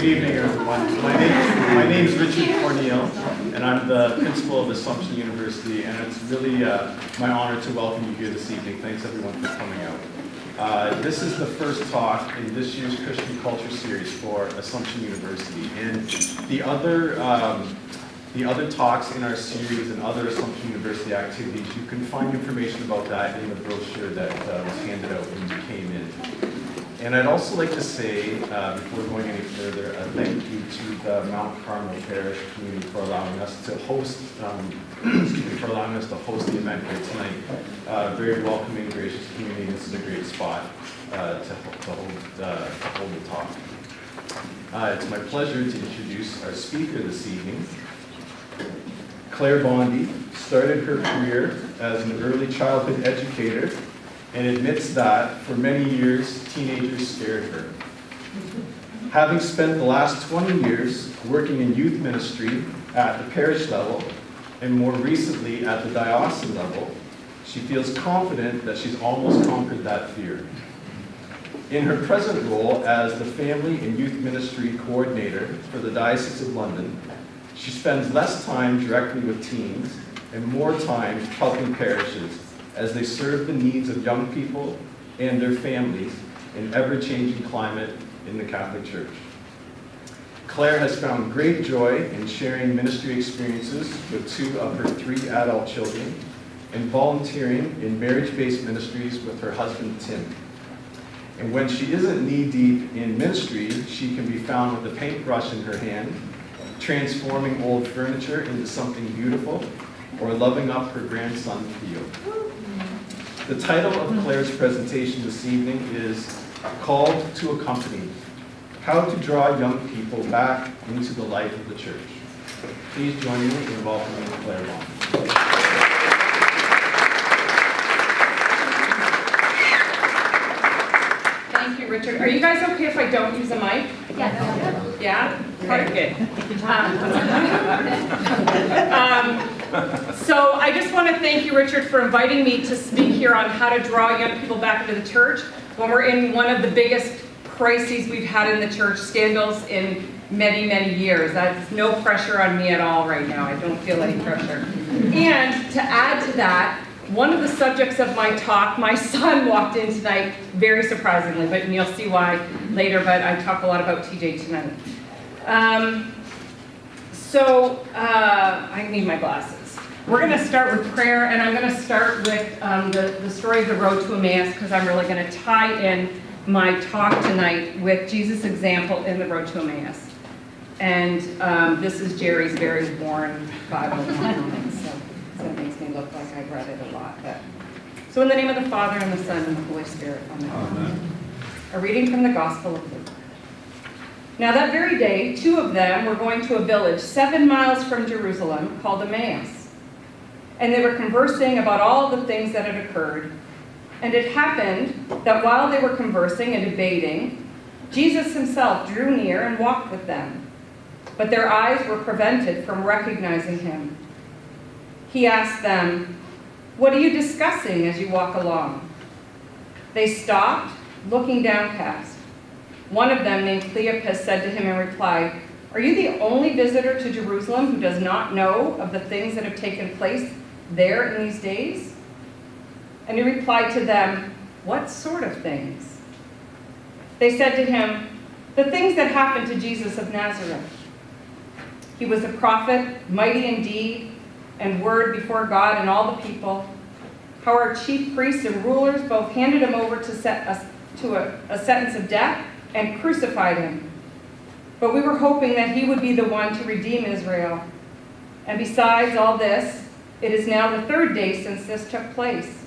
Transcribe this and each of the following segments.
Good evening, everyone. My name is Richard Corneal, and I'm the principal of Assumption University, and it's really my honor to welcome you here this evening. Thanks, everyone, for coming out. This is the first talk in this year's Christian Culture Series for Assumption University, and the other talks in our series and other Assumption University activities, you can find information about that in the brochure that was handed out when you came in. And I'd also like to say, before going any further, a thank you to the Mount Carmel Parish community for allowing us to host, the event here tonight. Very welcoming, gracious community. This is a great spot to hold the talk. It's my pleasure to introduce our speaker this evening. Claire Bondy started her career as an early childhood educator and admits that, for many years, teenagers scared her. Having spent the last 20 years working in youth ministry at the parish level, and more recently at the diocesan level, she feels confident that she's almost conquered that fear. In her present role as the Family and Youth Ministry Coordinator for the Diocese of London, she spends less time directly with teens and more time helping parishes as they serve the needs of young people and their families in ever-changing climate in the Catholic Church. Claire has found great joy in sharing ministry experiences with 2 of her 3 adult children and volunteering in marriage-based ministries with her husband, Tim. And when she isn't knee-deep in ministry, she can be found with a paintbrush in her hand, transforming old furniture into something beautiful, or loving up her grandson, Theo. The title of Claire's presentation this evening is Called to Accompany: How to Draw Young People Back into the Life of the Church. Please join me in welcoming Claire Bondy. Thank you, Richard. Are you guys okay if I don't use a mic? Yes. Yeah? Good. So I just want to thank you, Richard, for inviting me to speak here on how to draw young people back into the church when we're in one of the biggest crises we've had in the church, scandals in many, many years. That's no pressure on me at all right now. I don't feel any pressure. And to add to that, one of the subjects of my talk, my son walked in tonight, very surprisingly, but you'll see why later, but I talk a lot about TJ tonight. I need my glasses. We're going to start with prayer, and I'm going to start with the story of the road to Emmaus, because I'm really going to tie in my talk tonight with Jesus' example in the road to Emmaus. And this is Jerry's very worn Bible, so it makes me look like I've read it a lot. So in the name of the Father, and the Son, and the Holy Spirit, amen. Amen. A reading from the Gospel of Luke. Now that very day, 2 of them were going to a village 7 miles from Jerusalem called Emmaus. And they were conversing about all the things that had occurred. And it happened that while they were conversing and debating, Jesus himself drew near and walked with them. But their eyes were prevented from recognizing him. He asked them, "What are you discussing as you walk along?" They stopped, looking downcast. One of them, named Cleopas, said to him in reply, "Are you the only visitor to Jerusalem who does not know of the things that have taken place there in these days?" And he replied to them, "What sort of things?" They said to him, "The things that happened to Jesus of Nazareth. He was a prophet, mighty in deed and word before God and all the people. How our chief priests and rulers both handed him over to a sentence of death and crucified him. But we were hoping that he would be the one to redeem Israel. And besides all this, it is now the 3rd day since this took place.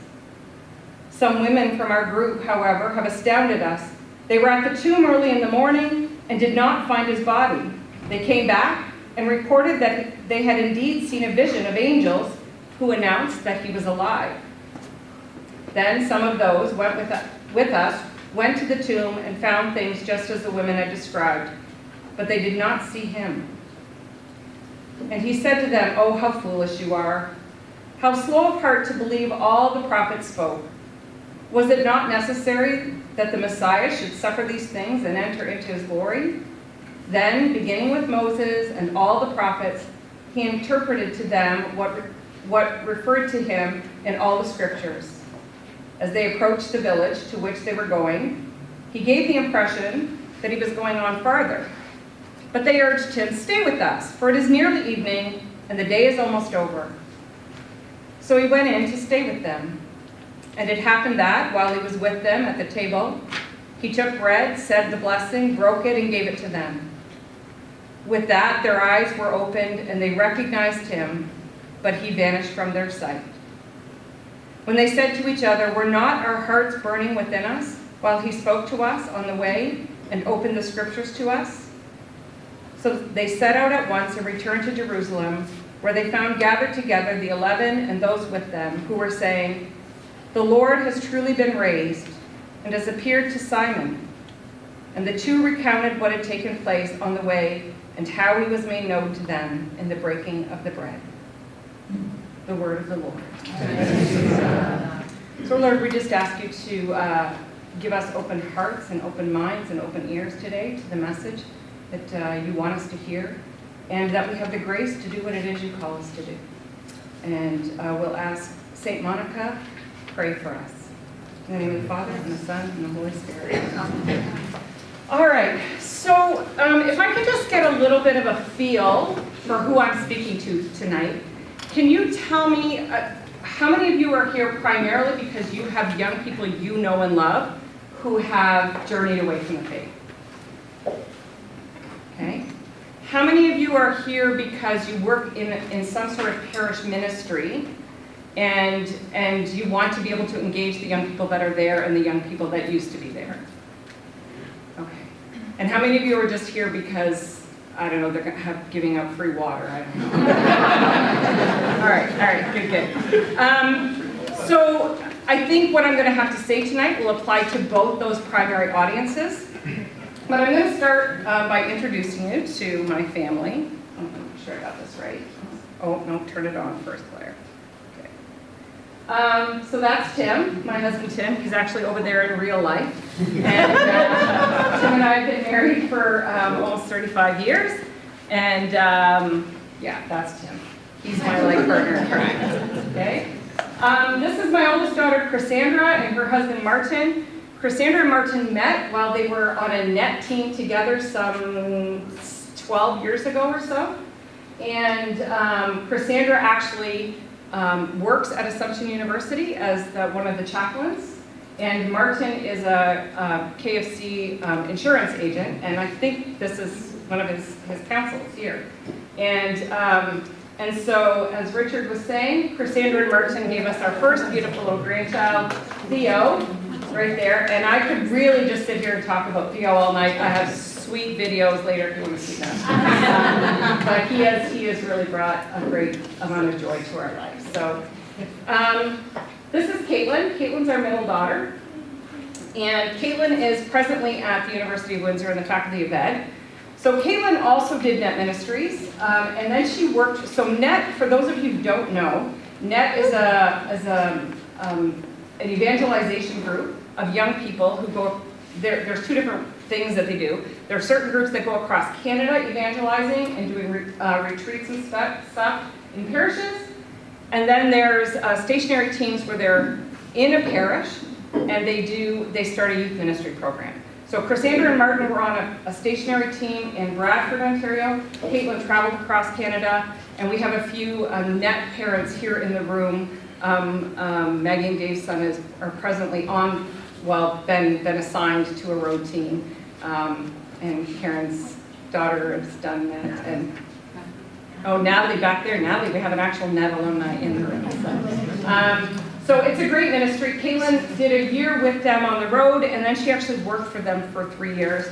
Some women from our group, however, have astounded us. They were at the tomb early in the morning and did not find his body. They came back and reported that they had indeed seen a vision of angels who announced that he was alive. Then some of those went with us went to the tomb and found things just as the women had described, but they did not see him." And he said to them, "Oh, how foolish you are! How slow of heart to believe all the prophets spoke. Was it not necessary that the Messiah should suffer these things and enter into his glory?" Then, beginning with Moses and all the prophets, he interpreted to them what referred to him in all the scriptures. As they approached the village to which they were going, he gave the impression that he was going on farther. But they urged him, "Stay with us, for it is nearly evening, and the day is almost over." So he went in to stay with them. And it happened that, while he was with them at the table, he took bread, said the blessing, broke it, and gave it to them. With that, their eyes were opened, and they recognized him, but he vanished from their sight. When they said to each other, "Were not our hearts burning within us while he spoke to us on the way and opened the scriptures to us?" So they set out at once and returned to Jerusalem, where they found gathered together the 11 and those with them, who were saying, "The Lord has truly been raised and has appeared to Simon." And the two recounted what had taken place on the way and how he was made known to them in the breaking of the bread. The word of the Lord. So Lord, we just ask you to give us open hearts and open minds and open ears today to the message that you want us to hear, and that we have the grace to do what it is you call us to do. And we'll ask St. Monica, pray for us. In the name of the Father, and the Son, and the Holy Spirit. All right, so if I could just get a little bit of a feel for who I'm speaking to tonight, can you tell me how many of you are here primarily because you have young people you know and love who have journeyed away from the faith? Okay. How many of you are here because you work in some sort of parish ministry and you want to be able to engage the young people that are there and the young people that used to be there? Okay. And how many of you are just here because, I don't know, they're giving out free water? I don't know. all right, good. So I think what I'm going to have to say tonight will apply to both those primary audiences. But I'm going to start by introducing you to my family. I'm sure I got this right. Oh, no, turn it on first, Claire. Okay. So that's Tim, my husband Tim. He's actually over there in real life. And Tim and I have been married for almost 35 years. And yeah, that's Tim. He's my life partner in crime. Okay. This is my oldest daughter, Cassandra, and her husband, Martin. Cassandra and Martin met while they were on a net team together some 12 years ago or so. And Cassandra actually works at Assumption University as one of the chaplains. And Martin is a KFC insurance agent, and I think this is one of his counsels here. And so, as Richard was saying, Cassandra and Martin gave us our first beautiful little grandchild, Theo, right there. And I could really just sit here and talk about Theo all night. I have sweet videos later if you want to see them. But he has really brought a great amount of joy to our life. So this is Caitlin. Caitlin's our middle daughter. And Caitlin is presently at the University of Windsor in the Faculty of Ed. So Caitlin also did NET Ministries, and then she worked, so NET, for those of you who don't know, NET is an evangelization group of young people who go, there's two different things that they do. There are certain groups that go across Canada evangelizing and doing retreats and stuff in parishes, and then there's stationary teams where they're in a parish and they start a youth ministry program. So Cassandra and Martin were on a stationary team in Bradford, Ontario. Caitlin traveled across Canada, and we have a few NET parents here in the room. Maggie and Dave's son are presently been assigned to a road team, and Karen's daughter has done that. And Natalie back there. Natalie, we have an actual NET alumni in the room. So it's a great ministry. Caitlin did a year with them on the road, and then she actually worked for them for 3 years.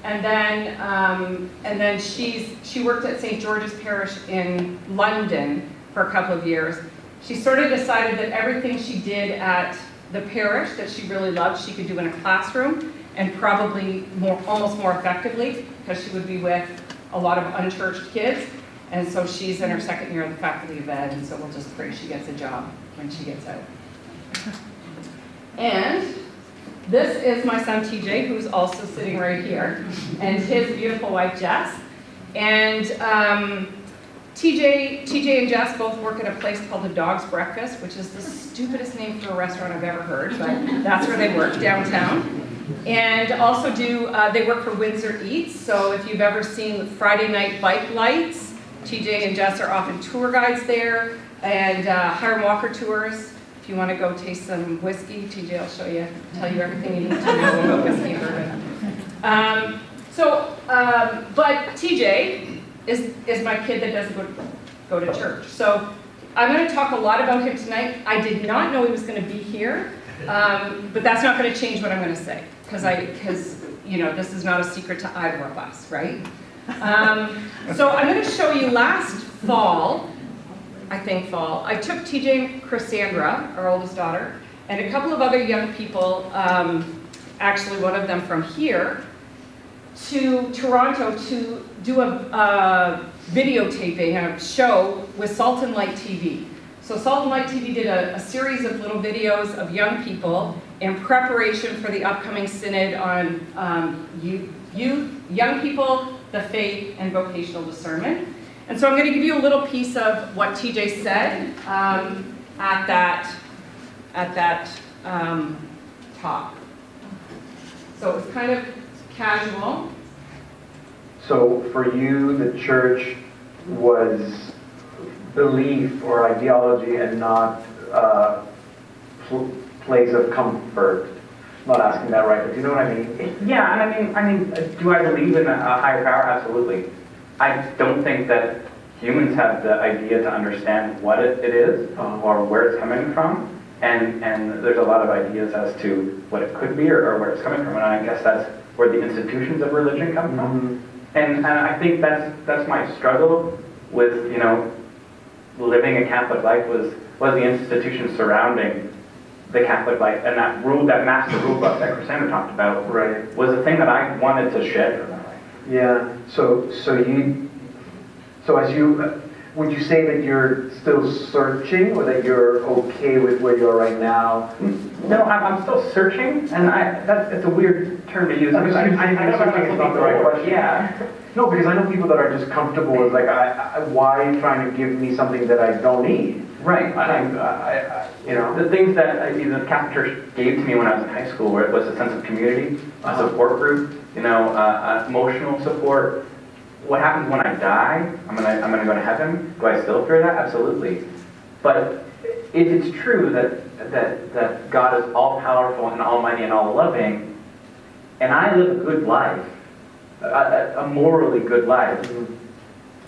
And then she worked at St. George's Parish in London for a couple of years. She sort of decided that everything she did at the parish that she really loved, she could do in a classroom, and probably almost more effectively, because she would be with a lot of unchurched kids. And so she's in her second year of the Faculty of Ed, and so we'll just pray she gets a job when she gets out. And this is my son TJ, who's also sitting right here, and his beautiful wife Jess. And TJ and Jess both work at a place called the Dog's Breakfast, which is the stupidest name for a restaurant I've ever heard, but that's where they work, downtown. And also they work for Windsor Eats, so if you've ever seen Friday Night Bike Lights, TJ and Jess are often tour guides there, and Hiram Walker tours. If you want to go taste some whiskey, TJ will show you, tell you everything you need to know about whiskey and bourbon. But TJ is my kid that doesn't go to church. So I'm going to talk a lot about him tonight. I did not know he was going to be here, but that's not going to change what I'm going to say, because you know, this is not a secret to either of us, right? So I'm going to show you last fall, I took TJ and Cassandra, our oldest daughter, and a couple of other young people, actually one of them from here, to Toronto to do a videotaping, a show with Salt and Light TV. So Salt and Light TV did a series of little videos of young people in preparation for the upcoming synod on youth, young people, the faith, and vocational discernment. And so I'm going to give you a little piece of what TJ said at that talk. So it was kind of casual. So for you, the church was belief or ideology and not place of comfort. I'm not asking that right, but do you know what I mean? Yeah, and I mean, do I believe in a higher power? Absolutely. I don't think that humans have the idea to understand what it is or where it's coming from, and there's a lot of ideas as to what it could be or where it's coming from, and I guess that's where the institutions of religion come from. And I think that's my struggle with, you know, living a Catholic life was the institutions surrounding the Catholic life, and that master rule book that Cassandra talked about was a thing that I wanted to shed from my life. Yeah. So as you, would you say that you're still searching, or that you're okay with where you are right now? No, I'm still searching, and it's a weird term to use. I don't know if searching is not the right question. Yeah. No, because I know people that are just comfortable with, like, why are you trying to give me something that I don't need? Right. You know, the things that the Catholic Church gave to me when I was in high school, where it was a sense of community, a support group, you know, emotional support. What happens when I die? I'm gonna go to heaven. Do I still fear that? Absolutely. But if it's true that God is all powerful and almighty and all loving, and I live a good life, a morally good life,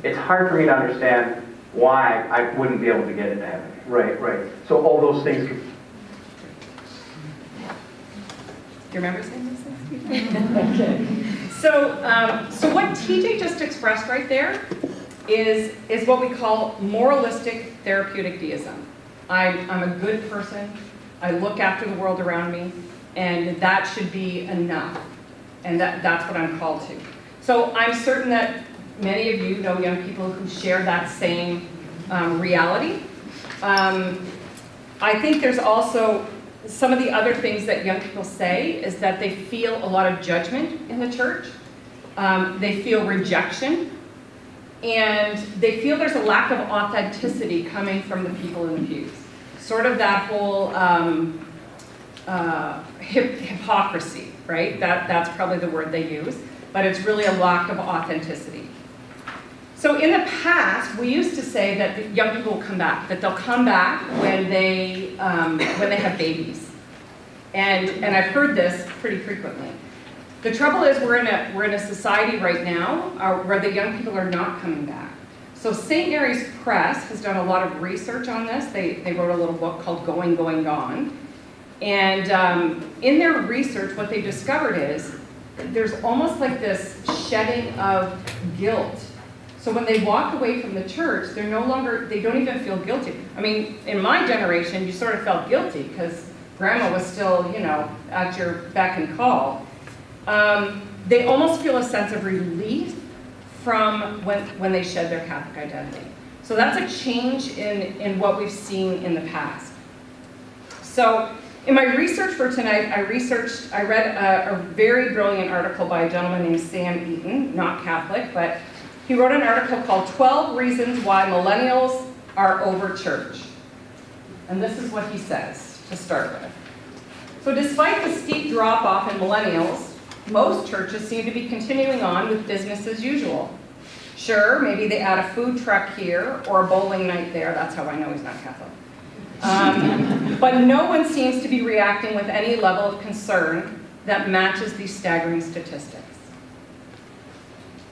it's hard for me to understand why I wouldn't be able to get into heaven. Right. So all those things could... Do you remember saying those things? Okay. So what TJ just expressed right there is what we call moralistic therapeutic deism. I'm a good person. I look after the world around me, and that should be enough. And that's what I'm called to. So I'm certain that many of you know young people who share that same reality. I think there's also some of the other things that young people say is that they feel a lot of judgment in the church. They feel rejection. And they feel there's a lack of authenticity coming from the people in the pews. Sort of that whole hypocrisy, right? That's probably the word they use. But it's really a lack of authenticity. So in the past, we used to say that the young people will come back, that they'll come back when they have babies. And I've heard this pretty frequently. The trouble is we're in a society right now where the young people are not coming back. So St. Mary's Press has done a lot of research on this. They wrote a little book called Going, Going, Gone. And in their research, what they discovered is there's almost like this shedding of guilt. So when they walk away from the church, they don't even feel guilty. I mean, in my generation, you sort of felt guilty because grandma was still, you know, at your beck and call. They almost feel a sense of relief from when they shed their Catholic identity. So that's a change in what we've seen in the past. So In my research for tonight, I read a very brilliant article by a gentleman named Sam Eaton, not Catholic, but he wrote an article called 12 Reasons Why Millennials Are Over Church. And this is what he says to start with. So despite the steep drop-off in millennials, most churches seem to be continuing on with business as usual. Sure, maybe they add a food truck here or a bowling night there. That's how I know he's not Catholic. But no one seems to be reacting with any level of concern that matches these staggering statistics.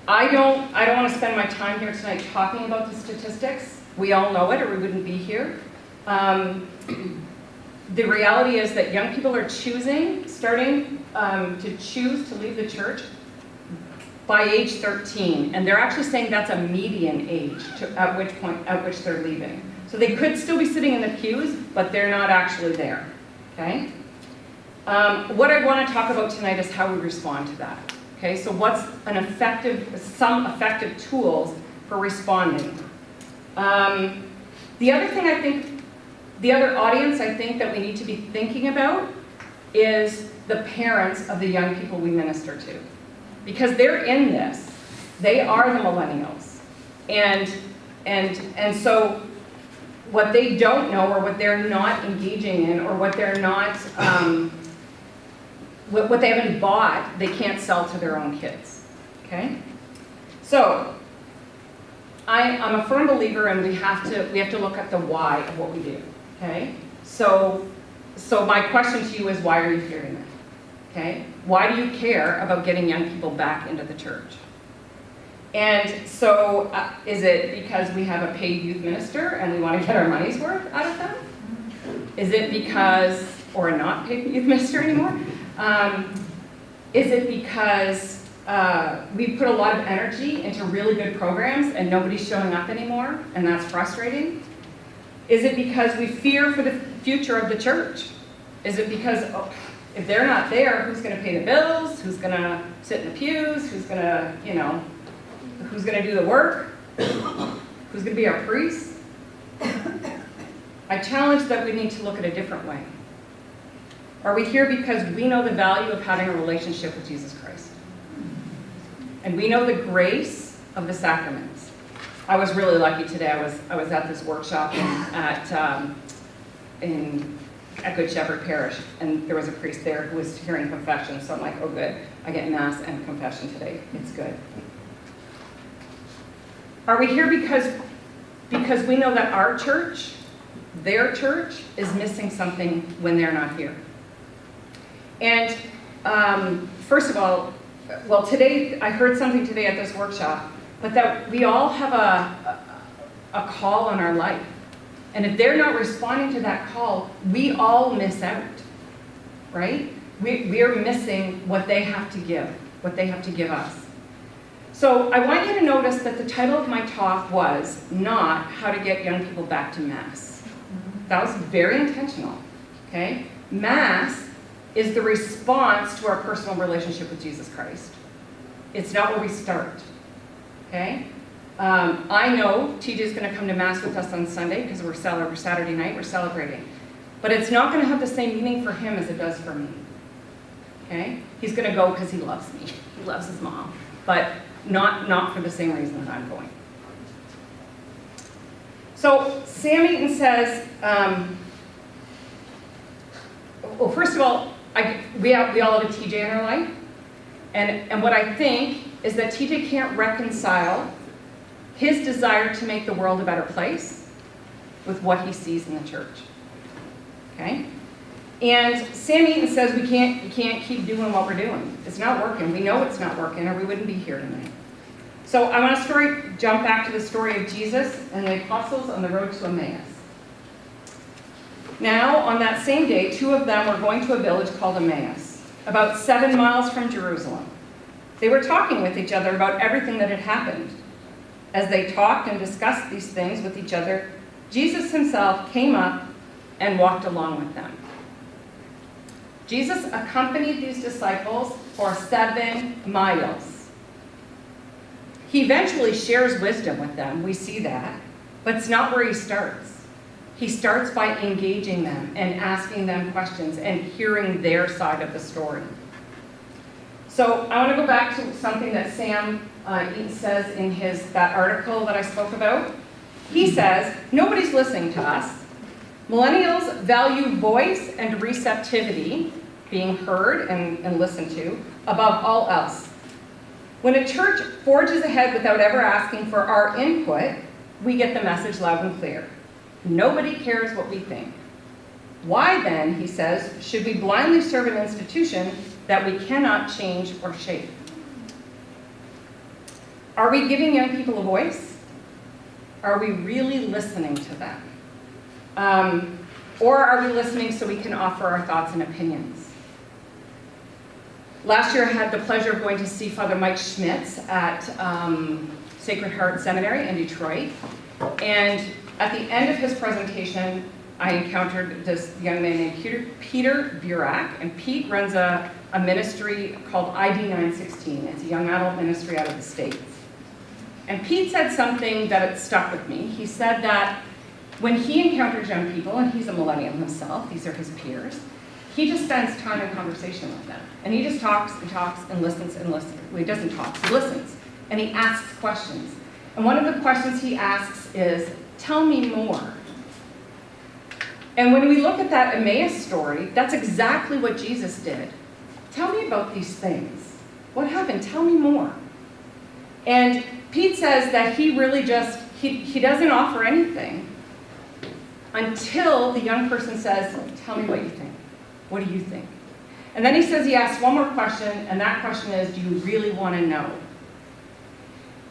I don't want to spend my time here tonight talking about the statistics. We all know it or we wouldn't be here. The reality is that young people are starting to choose to leave the church by age 13, and they're actually saying that's a median age at which they're leaving. So they could still be sitting in the pews, but they're not actually there, okay? What I want to talk about tonight is how we respond to that, okay? So what's some effective tools for responding? The other audience I think that we need to be thinking about is the parents of the young people we minister to. Because they're in this. They are the millennials. And so what they don't know or what they're not engaging in or what they're not, what they haven't bought, they can't sell to their own kids, okay? So I'm a firm believer and we have to look at the why of what we do, okay? So my question to you is, why are you hearing it? Okay? Why do you care about getting young people back into the church? And so is it because we have a paid youth minister and we want to get our money's worth out of them? Is it because, or a not paid youth minister anymore? Is it because we put a lot of energy into really good programs and nobody's showing up anymore and that's frustrating? Is it because we fear for the future of the church? Is it because, if they're not there, who's going to pay the bills? Who's going to sit in the pews? Who's going to do the work? Who's going to be our priest? I challenge that we need to look at a different way. Are we here because we know the value of having a relationship with Jesus Christ? And we know the grace of the sacraments. I was really lucky today. I was at this workshop at Good Shepherd Parish, and there was a priest there who was hearing confession, so I'm like, oh good, I get Mass and confession today, it's good. Are we here because we know that our church, their church, is missing something when they're not here? And first of all, well today, I heard something today at this workshop, but that we all have a call on our life. And if they're not responding to that call, we all miss out, right? We're missing what they have to give us. So I want you to notice that the title of my talk was not how to get young people back to Mass. That was very intentional, okay? Mass is the response to our personal relationship with Jesus Christ. It's not where we start, okay? I know TJ's going to come to Mass with us on Sunday because we're Saturday night, we're celebrating. But it's not going to have the same meaning for him as it does for me. Okay? He's going to go because he loves me. He loves his mom. But not for the same reason that I'm going. So Sam Eaton says, well, first of all, we all have a TJ in our life. And what I think is that TJ can't reconcile his desire to make the world a better place with what he sees in the church, okay? And Sam Eaton says we can't keep doing what we're doing. It's not working. We know it's not working, or we wouldn't be here tonight. So I want to jump back to the story of Jesus and the apostles on the road to Emmaus. Now, on that same day, two of them were going to a village called Emmaus, about 7 miles from Jerusalem. They were talking with each other about everything that had happened. As they talked and discussed these things with each other, Jesus himself came up and walked along with them. Jesus accompanied these disciples for 7 miles. He eventually shares wisdom with them, we see that, but it's not where he starts. He starts by engaging them and asking them questions and hearing their side of the story. So I want to go back to something that Sam Eaton says in that article that I spoke about. He says, nobody's listening to us. Millennials value voice and receptivity, being heard and listened to, above all else. When a church forges ahead without ever asking for our input, we get the message loud and clear. Nobody cares what we think. Why then, he says, should we blindly serve an institution that we cannot change or shape? Are we giving young people a voice? Are we really listening to them? Or are we listening so we can offer our thoughts and opinions? Last year I had the pleasure of going to see Father Mike Schmitz at Sacred Heart Seminary in Detroit. And at the end of his presentation, I encountered this young man named Peter Burak, and Pete runs a ministry called ID 916. It's a young adult ministry out of the States. And Pete said something that stuck with me. He said that when he encounters young people, and he's a millennial himself, these are his peers, he just spends time in conversation with them. And he just talks and talks and listens and listens. Well, he doesn't talk, he listens. And he asks questions. And one of the questions he asks is, tell me more. And when we look at that Emmaus story, that's exactly what Jesus did. Tell me about these things. What happened? Tell me more. And Pete says that he really just, he doesn't offer anything until the young person says, tell me what you think. What do you think? And then he says he asks one more question, and that question is, do you really want to know?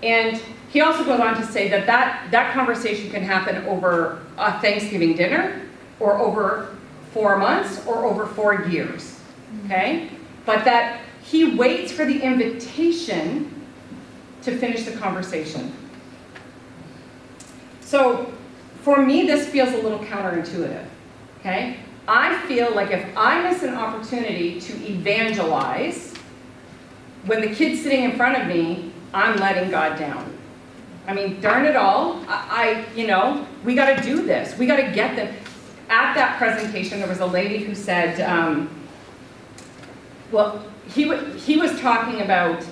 And he also goes on to say that conversation can happen over a Thanksgiving dinner, or over 4 months, or over 4 years, okay? But that he waits for the invitation to finish the conversation. So for me, this feels a little counterintuitive, okay? I feel like if I miss an opportunity to evangelize, when the kid's sitting in front of me, I'm letting God down. I mean, darn it all, we got to do this. We got to get them. At that presentation, there was a lady who said, he was talking about,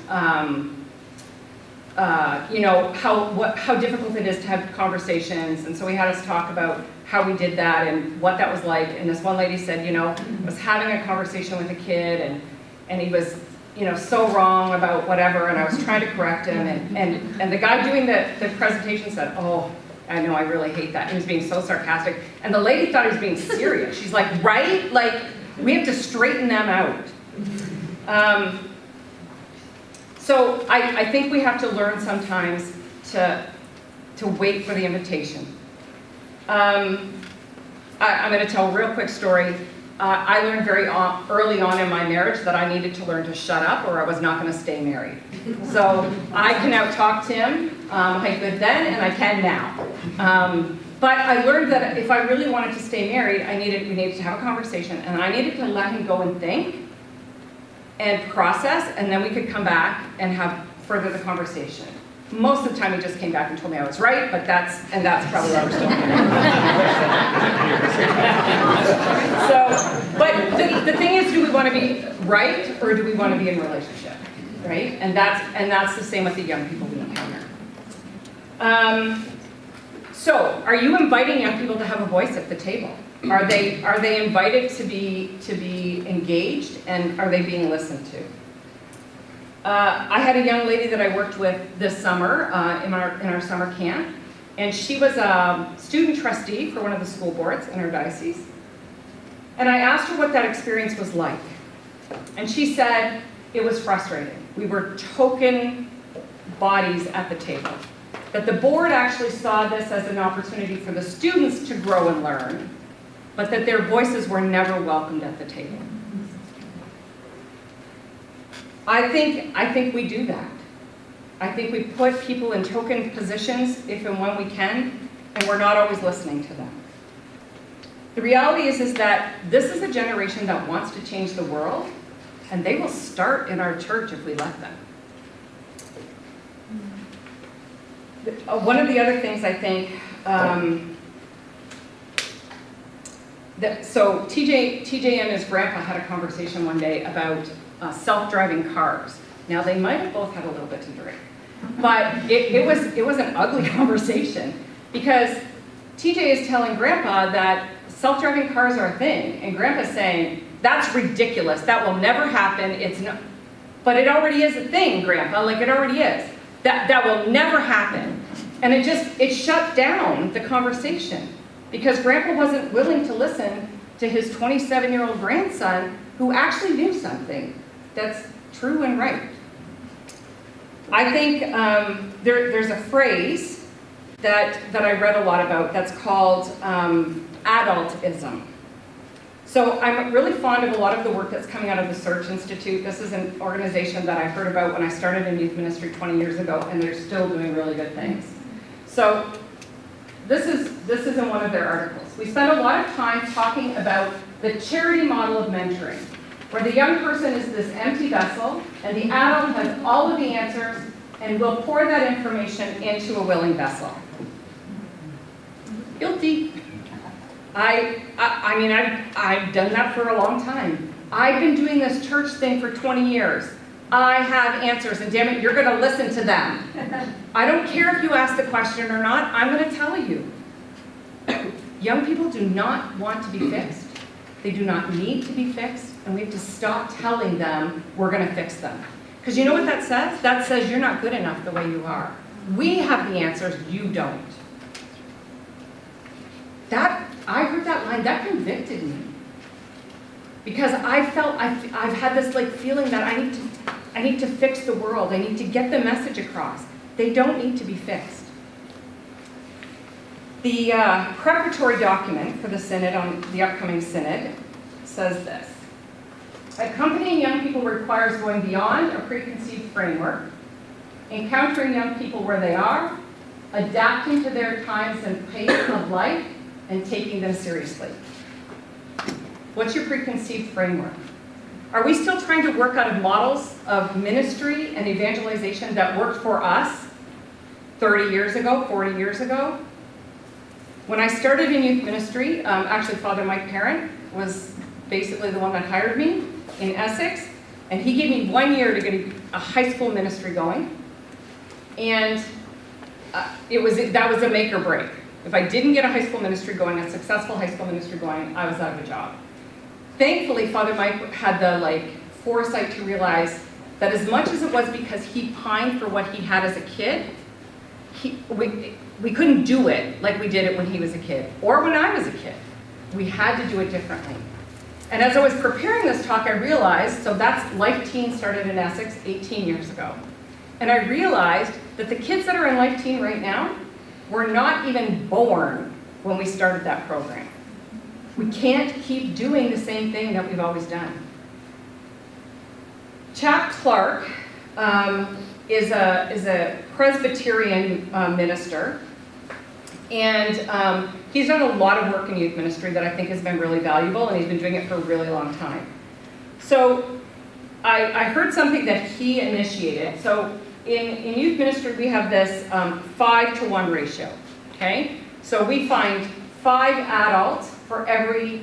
how difficult it is to have conversations, and so he had us talk about how we did that and what that was like. And this one lady said, I was having a conversation with a kid, and he was, so wrong about whatever, and I was trying to correct him, and the guy doing the presentation said, oh, I know, I really hate that. He was being so sarcastic. And the lady thought he was being serious. She's like, right? Like, we have to straighten them out. So I think we have to learn sometimes to wait for the invitation. I'm going to tell a real quick story. I learned very early on in my marriage that I needed to learn to shut up or I was not going to stay married. So I can out-talk Tim. I could then and I can now. But I learned that if I really wanted to stay married, we needed to have a conversation, and I needed to let him go and think and process, and then we could come back and have further the conversation. Most of the time he just came back and told me I was right, but that's probably why we're still So, but the thing is, do we want to be right or do we want to be in a relationship, right? And that's the same with the young people we encounter. So, are you inviting young people to have a voice at the table? Are they invited to be engaged, and are they being listened to? I had a young lady that I worked with this summer in our summer camp, and she was a student trustee for one of the school boards in our diocese. And I asked her what that experience was like. And she said it was frustrating. We were token bodies at the table. That the board actually saw this as an opportunity for the students to grow and learn, but that their voices were never welcomed at the table. I think we do that. I think we put people in token positions if and when we can, and we're not always listening to them. The reality is that this is a generation that wants to change the world, and they will start in our church if we let them. One of the other things I think So TJ and his grandpa had a conversation one day about self-driving cars. Now, they might have both had a little bit to drink, but it was an ugly conversation because TJ is telling grandpa that self-driving cars are a thing, and grandpa's saying, that's ridiculous, that will never happen, it's not, but it already is a thing, grandpa, like it already is. That will never happen. And it shut down the conversation because grandpa wasn't willing to listen to his 27-year-old grandson who actually knew something that's true and right. I think there's a phrase that I read a lot about that's called adultism. So I'm really fond of a lot of the work that's coming out of the Search Institute. This is an organization that I heard about when I started in youth ministry 20 years ago, and they're still doing really good things. So this is in one of their articles. We spend a lot of time talking about the charity model of mentoring, where the young person is this empty vessel, and the adult has all of the answers and will pour that information into a willing vessel. Guilty. I mean, I've done that for a long time. I've been doing this church thing for 20 years. I have answers, and damn it, you're going to listen to them. I don't care if you ask the question or not, I'm going to tell you. Young people do not want to be fixed. They do not need to be fixed, and we have to stop telling them we're going to fix them. Because you know what that says? That says you're not good enough the way you are. We have the answers, you don't. I heard that line, that convicted me. Because I felt, I've had this like feeling that I need to fix the world. I need to get the message across. They don't need to be fixed. The preparatory document for the synod, on the upcoming synod, says this. Accompanying young people requires going beyond a preconceived framework, encountering young people where they are, adapting to their times and pace of life, and taking them seriously. What's your preconceived framework? Are we still trying to work out of models of ministry and evangelization that worked for us 30 years ago, 40 years ago? When I started in youth ministry, actually Father Mike Parent was basically the one that hired me in Essex, and he gave me 1 year to get a high school ministry going, and that was a make or break. If I didn't get a high school ministry going, a successful high school ministry going, I was out of a job. Thankfully, Father Mike had the foresight to realize that as much as it was because he pined for what he had as a kid, we couldn't do it like we did it when he was a kid, or when I was a kid. We had to do it differently. And as I was preparing this talk, I realized, so that's Life Teen started in Essex 18 years ago. And I realized that the kids that are in Life Teen right now were not even born when we started that program. We can't keep doing the same thing that we've always done. Chap Clark is a Presbyterian minister, and he's done a lot of work in youth ministry that I think has been really valuable, and he's been doing it for a really long time. So I heard something that he initiated. So in youth ministry, we have this 5-to-1 ratio, okay? So we find 1 adult for every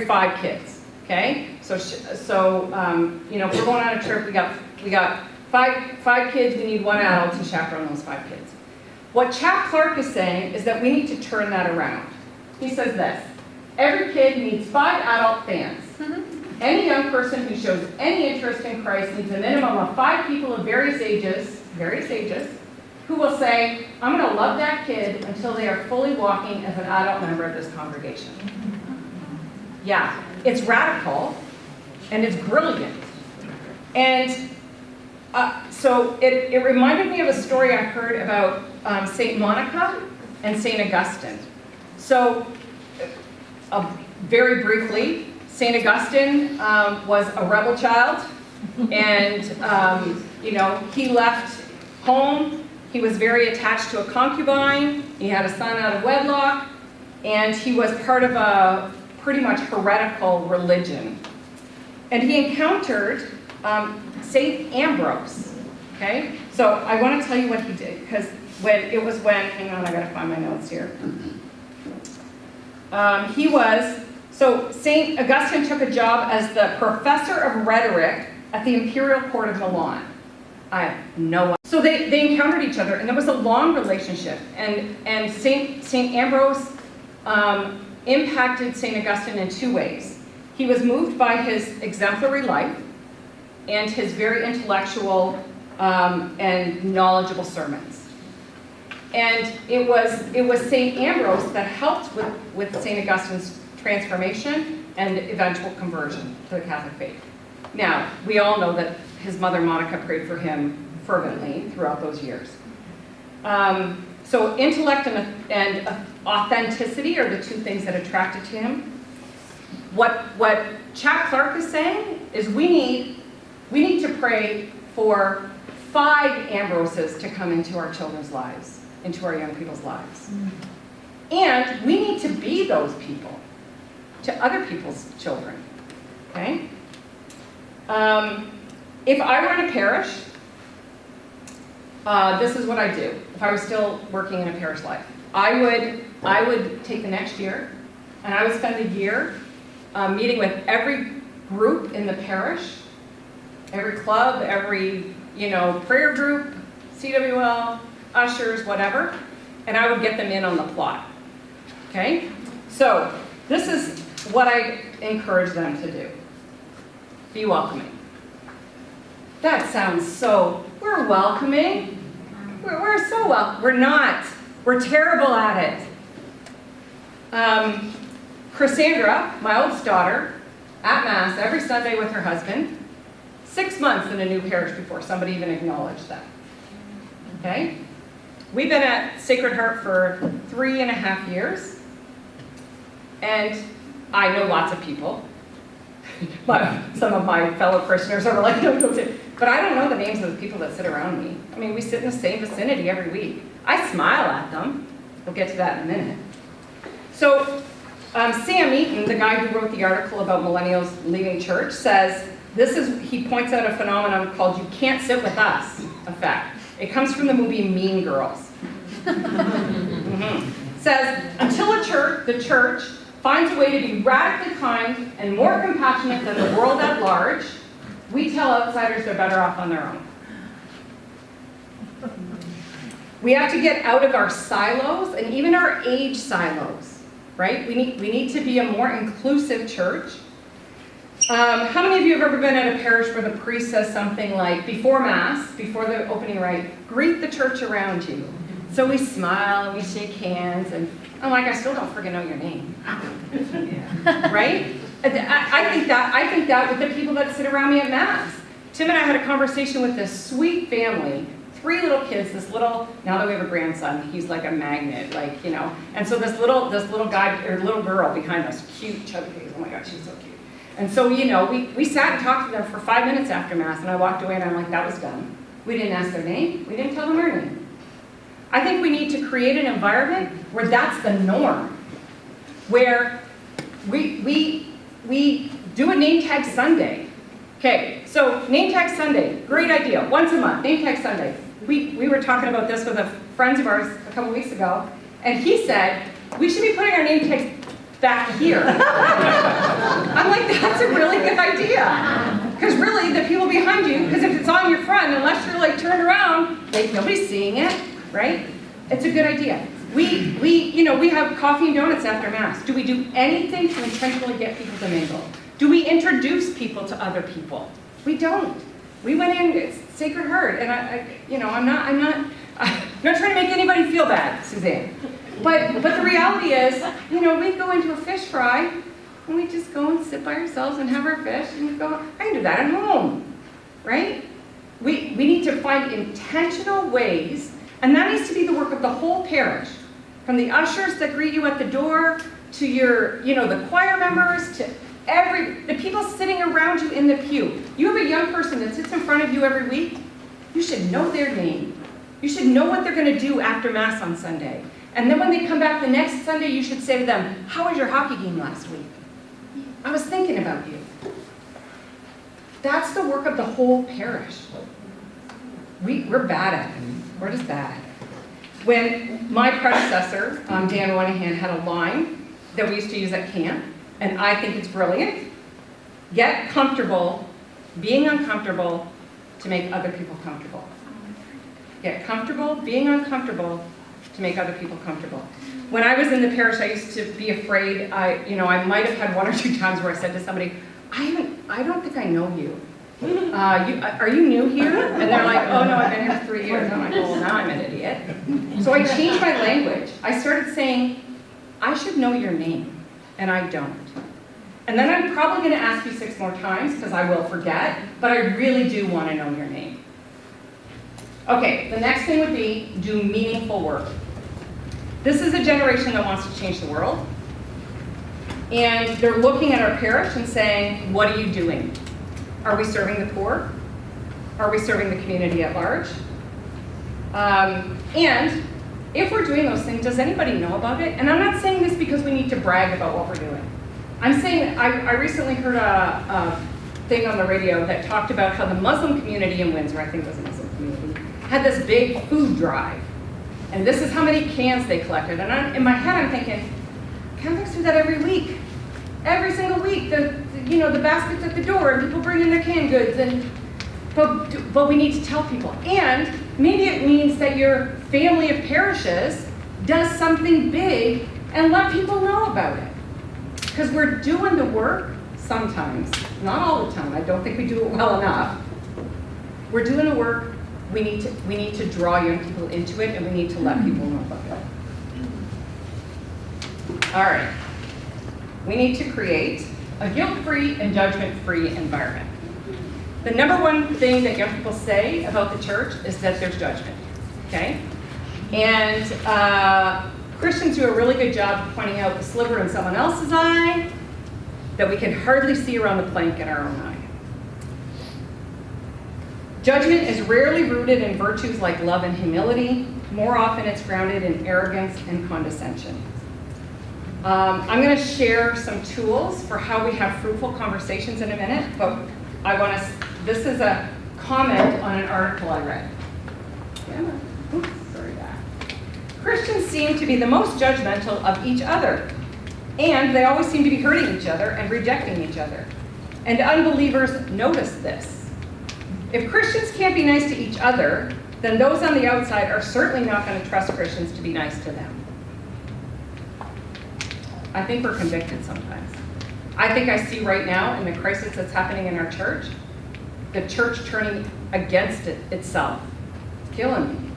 5 kids, okay? So if we're going on a trip, we got five kids, we need 1 adult to chaperone those 5 kids. What Chap Clark is saying is that we need to turn that around. He says this, every kid needs 5 adult fans. Any young person who shows any interest in Christ needs a minimum of 5 people of various ages, who will say, I'm going to love that kid until they are fully walking as an adult member of this congregation. Yeah, it's radical, and it's brilliant. And so it reminded me of a story I heard about St. Monica and St. Agustin. So very briefly, St. Augustine was a rebel child, and he left home. He was very attached to a concubine. He had a son out of wedlock, and he was part of a pretty much heretical religion. And he encountered St. Ambrose. Okay, so I want to tell you what he did, because hang on, I got to find my notes here. St. Augustine took a job as the professor of rhetoric at the Imperial Court of Milan. I have no idea. So they encountered each other, and there was a long relationship. And St. Ambrose impacted St. Augustine in two ways. He was moved by his exemplary life and his very intellectual and knowledgeable sermons. And it was St. Ambrose that helped with St. Augustine's transformation and eventual conversion to the Catholic faith. Now, we all know that his mother Monica prayed for him fervently throughout those years. So intellect and authenticity are the two things that attracted to him. What Chap Clark is saying is we need to pray for 5 Ambroses to come into our children's lives, into our young people's lives. And we need to be those people to other people's children, okay? If I were in a parish, this is what I do. If I was still working in a parish life, I would take the next year, and I would spend a year meeting with every group in the parish, every club, every prayer group, CWL, ushers, whatever, and I would get them in on the plot. Okay? So this is what I encourage them to do. Be welcoming. That sounds so, we're welcoming. We're so well. We're not. We're terrible at it. Cassandra, my oldest daughter, at Mass every Sunday with her husband, 6 months in a new parish before somebody even acknowledged them. Okay? We've been at Sacred Heart for 3.5 years, and I know lots of people. Some of my fellow parishioners are like, don't say, but I don't know the names of the people that sit around me. I mean, we sit in the same vicinity every week. I smile at them. We'll get to that in a minute. So Sam Eaton, the guy who wrote the article about millennials leaving church, says, he points out a phenomenon called "you can't sit with us" effect. It comes from the movie Mean Girls. Says, until the church finds a way to be radically kind and more compassionate than the world at large, we tell outsiders they're better off on their own. We have to get out of our silos, and even our age silos, right? We need to be a more inclusive church. How many of you have ever been at a parish where the priest says something like, before Mass, before the opening rite, greet the church around you? So we smile and we shake hands, and I'm like, I still don't freaking know your name. Right? I think that with the people that sit around me at Mass. Tim and I had a conversation with this sweet family, 3 little kids, now that we have a grandson, he's like a magnet, and so this little guy, or little girl behind us, cute, chubby face, oh my God, she's so cute. And so, we sat and talked to them for 5 minutes after Mass, and I walked away and I'm like, that was done. We didn't ask their name, we didn't tell them our name. I think we need to create an environment where that's the norm, where we do a name tag Sunday. Okay, so name tag Sunday, great idea, once a month, name tag Sunday. We were talking about this with friends of ours a couple weeks ago, and he said, we should be putting our name tags back here. I'm like, that's a really good idea. Because really, the people behind you, because if it's on your front, unless you're like turned around, nobody's seeing it, right? It's a good idea. We have coffee and donuts after Mass. Do we do anything to intentionally get people to mingle? Do we introduce people to other people? We don't. We went in, it's Sacred Heart, and I'm not trying to make anybody feel bad, Suzanne. But the reality is, we go into a fish fry, and we just go and sit by ourselves and have our fish, and we go, I can do that at home, right? We need to find intentional ways, and that needs to be the work of the whole parish, from the ushers that greet you at the door, to your, the choir members, to the people sitting around you in the pew. You have a young person that sits in front of you every week, you should know their name. You should know what they're going to do after Mass on Sunday. And then when they come back the next Sunday, you should say to them, how was your hockey game last week? I was thinking about you. That's the work of the whole parish. We're bad at it. We're just bad. When my predecessor, Dan Moynihan, had a line that we used to use at camp, and I think it's brilliant. Get comfortable being uncomfortable to make other people comfortable. Get comfortable being uncomfortable to make other people comfortable. When I was in the parish, I used to be afraid. I might have had 1 or 2 times where I said to somebody, I don't think I know you. Are you new here? And they're like, oh no, I've been here for 3 years. I'm like, well, now I'm an idiot. So I changed my language. I started saying, I should know your name, and I don't. And then I'm probably going to ask you 6 more times because I will forget, but I really do want to know your name. Okay, the next thing would be do meaningful work. This is a generation that wants to change the world. And they're looking at our parish and saying, what are you doing? Are we serving the poor? Are we serving the community at large? And if we're doing those things, does anybody know about it? And I'm not saying this because we need to brag about what we're doing. I'm saying, I recently heard a thing on the radio that talked about how the Muslim community in Windsor, I think it was a Muslim community, had this big food drive. And this is how many cans they collected. And in my head, I'm thinking, Catholics do that every week. Every single week, the baskets at the door, and people bring in their canned goods, but we need to tell people. And maybe it means that your family of parishes does something big and let people know about it. Because we're doing the work sometimes, not all the time. I don't think we do it well enough. We're doing the work. We need to draw young people into it, and we need to let people know about it. All right. We need to create a guilt-free and judgment-free environment. The number one thing that young people say about the church is that there's judgment, okay? And Christians do a really good job of pointing out the sliver in someone else's eye that we can hardly see around the plank in our own eye. Judgment is rarely rooted in virtues like love and humility. More often it's grounded in arrogance and condescension. I'm going to share some tools for how we have fruitful conversations in a minute, but this is a comment on an article I read. Christians seem to be the most judgmental of each other, and they always seem to be hurting each other and rejecting each other. And unbelievers notice this. If Christians can't be nice to each other, then those on the outside are certainly not going to trust Christians to be nice to them. I think we're convicted sometimes. I think I see right now in the crisis that's happening in our church, the church turning against itself. It's killing me.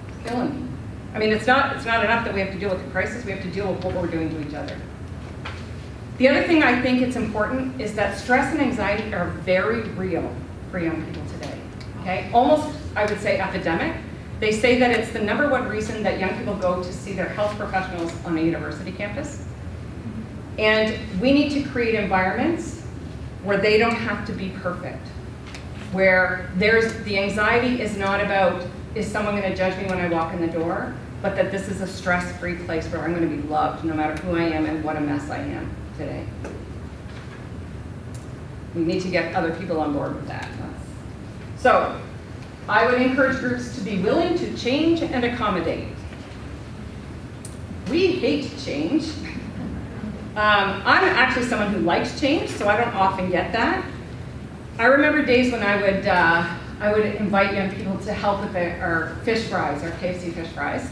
It's killing me. I mean, it's not enough that we have to deal with the crisis, we have to deal with what we're doing to each other. The other thing I think it's important is that stress and anxiety are very real for young people today. Okay? Almost, I would say, epidemic. They say that it's the number one reason that young people go to see their health professionals on a university campus. And we need to create environments where they don't have to be perfect, where the anxiety is not about, is someone going to judge me when I walk in the door, but that this is a stress-free place where I'm going to be loved no matter who I am and what a mess I am today. We need to get other people on board with that. So, I would encourage groups to be willing to change and accommodate. We hate change. I'm actually someone who likes change, so I don't often get that. I remember days when I would invite young people to help with our fish fries, our KFC fish fries.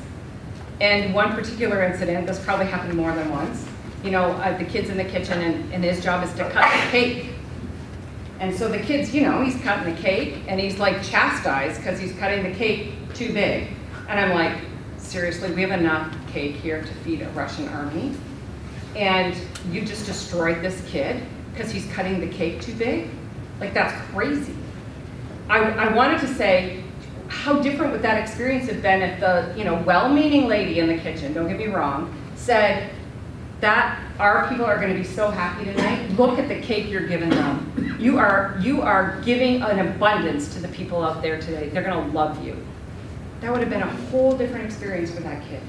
And one particular incident, this probably happened more than once, the kid's in the kitchen and his job is to cut the cake. And so the kid's, he's cutting the cake and he's like chastised because he's cutting the cake too big. And I'm like, seriously, we have enough cake here to feed a Russian army. And you just destroyed this kid because he's cutting the cake too big? Like, that's crazy. I wanted to say, how different would that experience have been if the, well-meaning lady in the kitchen, don't get me wrong, said that our people are going to be so happy tonight. Look at the cake you're giving them. You are giving an abundance to the people out there today. They're going to love you. That would have been a whole different experience for that kid.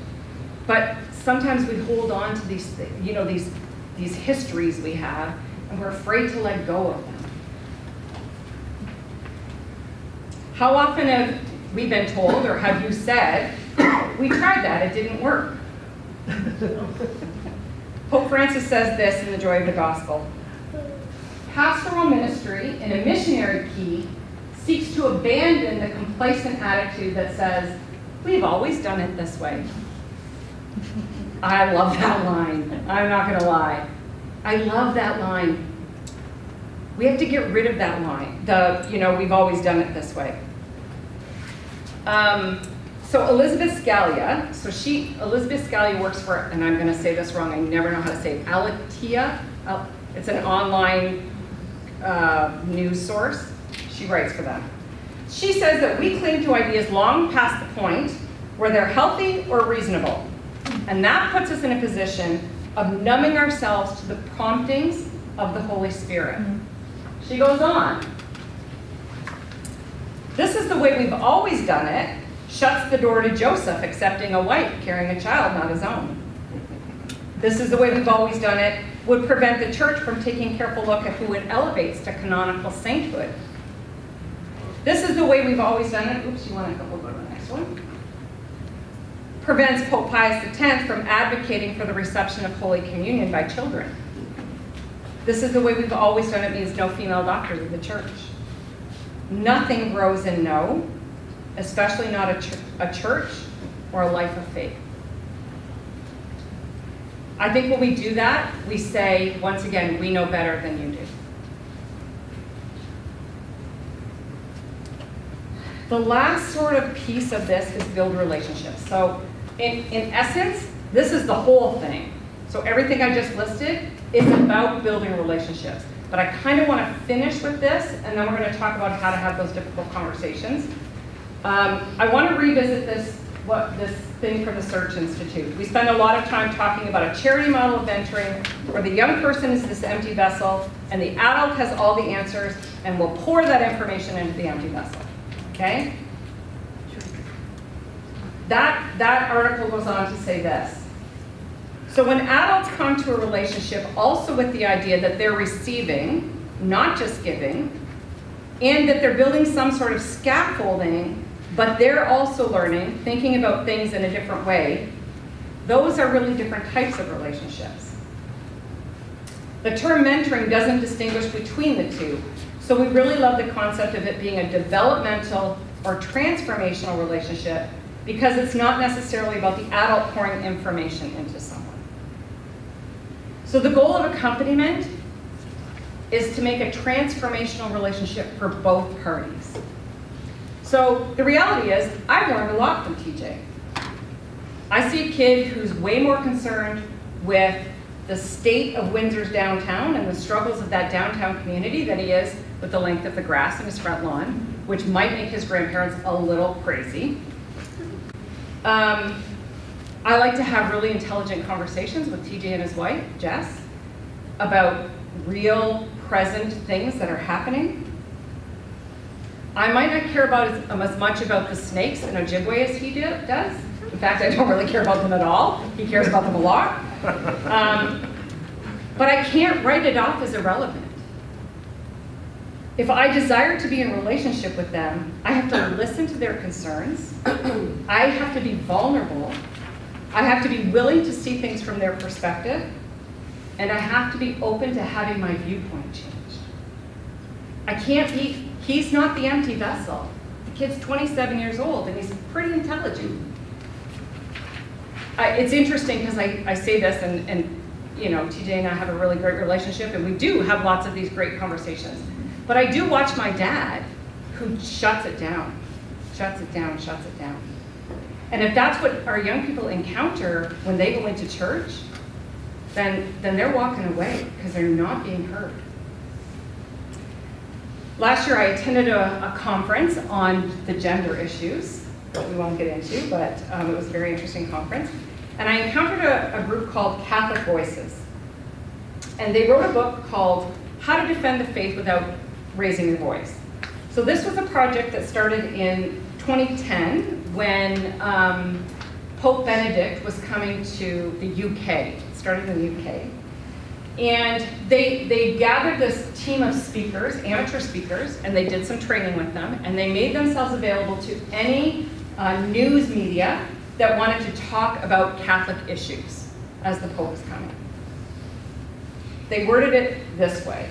But sometimes we hold on to these histories we have, and we're afraid to let go of them. How often have we been told, or have you said, we tried that, it didn't work? Pope Francis says this in The Joy of the Gospel. Pastoral ministry in a missionary key seeks to abandon the complacent attitude that says, we've always done it this way. I love that line. I'm not going to lie. I love that line. We have to get rid of that line. We've always done it this way. So Elizabeth Scalia, Elizabeth Scalia works for, and I'm going to say this wrong, I never know how to say it, Alatia. It's an online news source. She writes for them. She says that we cling to ideas long past the point where they're healthy or reasonable. And that puts us in a position of numbing ourselves to the promptings of the Holy Spirit. She goes on. This is the way we've always done it, shuts the door to Joseph accepting a wife carrying a child not his own. This is the way we've always done it, would prevent the church from taking a careful look at who it elevates to canonical sainthood. This is the way we've always done it. Oops, we'll go to the next one. Prevents Pope Pius X from advocating for the reception of Holy Communion by children. This is the way we've always done it means no female doctors of the church. Nothing grows in no, especially not a church or a life of faith. I think when we do that, we say, once again, we know better than you do. The last sort of piece of this is build relationships. So in essence, this is the whole thing. So everything I just listed is about building relationships. But I kind of want to finish with this, and then we're going to talk about how to have those difficult conversations. I want to revisit this thing from the Search Institute. We spend a lot of time talking about a charity model of mentoring where the young person is this empty vessel and the adult has all the answers and will pour that information into the empty vessel. Okay? That article goes on to say this. So when adults come to a relationship also with the idea that they're receiving, not just giving, and that they're building some sort of scaffolding, but they're also learning, thinking about things in a different way, those are really different types of relationships. The term mentoring doesn't distinguish between the two, so we really love the concept of it being a developmental or transformational relationship because it's not necessarily about the adult pouring information into someone. So the goal of accompaniment is to make a transformational relationship for both parties. So the reality is, I've learned a lot from TJ. I see a kid who's way more concerned with the state of Windsor's downtown and the struggles of that downtown community than he is with the length of the grass in his front lawn, which might make his grandparents a little crazy. I like to have really intelligent conversations with TJ and his wife, Jess, about real, present things that are happening. I might not care about as much about the snakes in Ojibwe as he does. In fact, I don't really care about them at all. He cares about them a lot. But I can't write it off as irrelevant. If I desire to be in a relationship with them, I have to listen to their concerns. I have to be vulnerable. I have to be willing to see things from their perspective. And I have to be open to having my viewpoint changed. I can't be, he's not the empty vessel. The kid's 27 years old and he's pretty intelligent. It's interesting because I say this and you know, TJ and I have a really great relationship and we do have lots of these great conversations. But I do watch my dad who shuts it down. And if that's what our young people encounter when they go into church, then they're walking away because they're not being heard. Last year I attended a conference on the gender issues that we won't get into, but it was a very interesting conference. And I encountered a group called Catholic Voices. And they wrote a book called How to Defend the Faith Without Raising Your Voice. So this was a project that started in 2010 when Pope Benedict was coming to the UK. It started in the UK. And they gathered this team of speakers, amateur speakers, and they did some training with them, and they made themselves available to any news media that wanted to talk about Catholic issues as the Pope was coming. They worded it this way.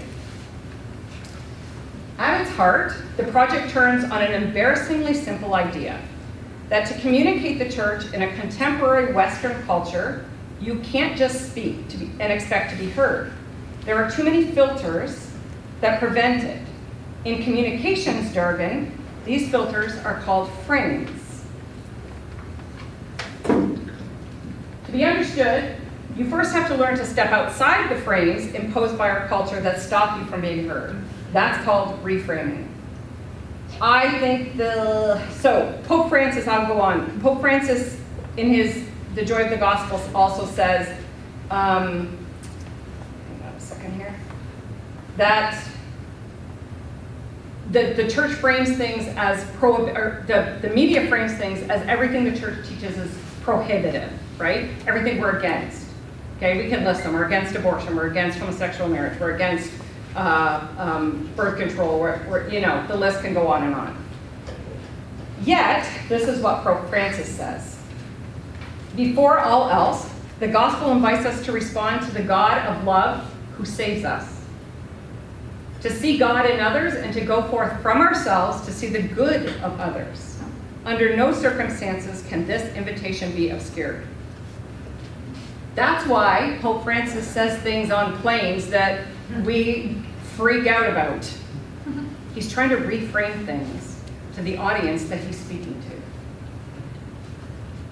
At its heart, the project turns on an embarrassingly simple idea that to communicate the church in a contemporary Western culture, you can't just speak and expect to be heard. There are too many filters that prevent it. In communications jargon, these filters are called frames. To be understood, you first have to learn to step outside the frames imposed by our culture that stop you from being heard. That's called reframing. I think so Pope Francis, I'll go on. Pope Francis, in his The Joy of the Gospel, also says, hang on a second here, that the church frames things as the media frames things as everything the church teaches is prohibitive, right? Everything we're against. Okay, we can list them. We're against abortion. We're against homosexual marriage. We're against birth control. The list can go on and on. Yet, this is what Pope Francis says. Before all else, the gospel invites us to respond to the God of love who saves us. To see God in others and to go forth from ourselves to see the good of others. Under no circumstances can this invitation be obscured. That's why Pope Francis says things on planes that we freak out about. He's trying to reframe things to the audience that he's speaking to.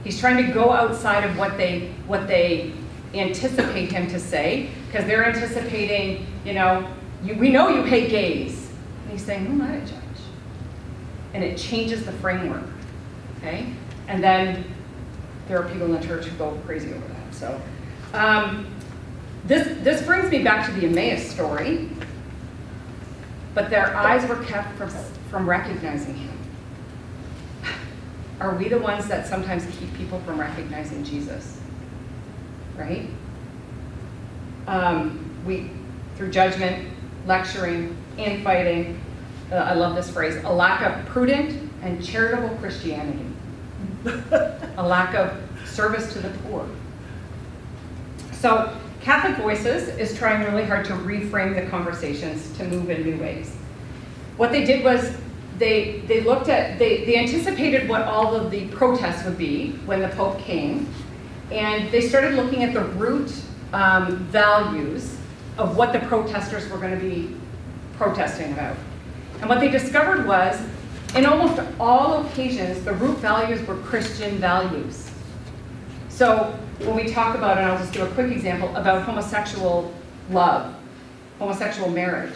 He's trying to go outside of what they anticipate him to say, because they're anticipating, we know you hate gays. And he's saying, who am I to judge? And it changes the framework, okay? And then there are people in the church who go crazy over that. So this brings me back to the Emmaus story, but their eyes were kept from recognizing him. Are we the ones that sometimes keep people from recognizing Jesus? Right? We, through judgment, lecturing, infighting, I love this phrase, a lack of prudent and charitable Christianity. A lack of service to the poor. So Catholic Voices is trying really hard to reframe the conversations to move in new ways. What they did was they anticipated what all of the protests would be when the Pope came, and they started looking at the root values of what the protesters were going to be protesting about. And what they discovered was, in almost all occasions, the root values were Christian values. So when we talk about, and I'll just give a quick example, about homosexual love, homosexual marriage,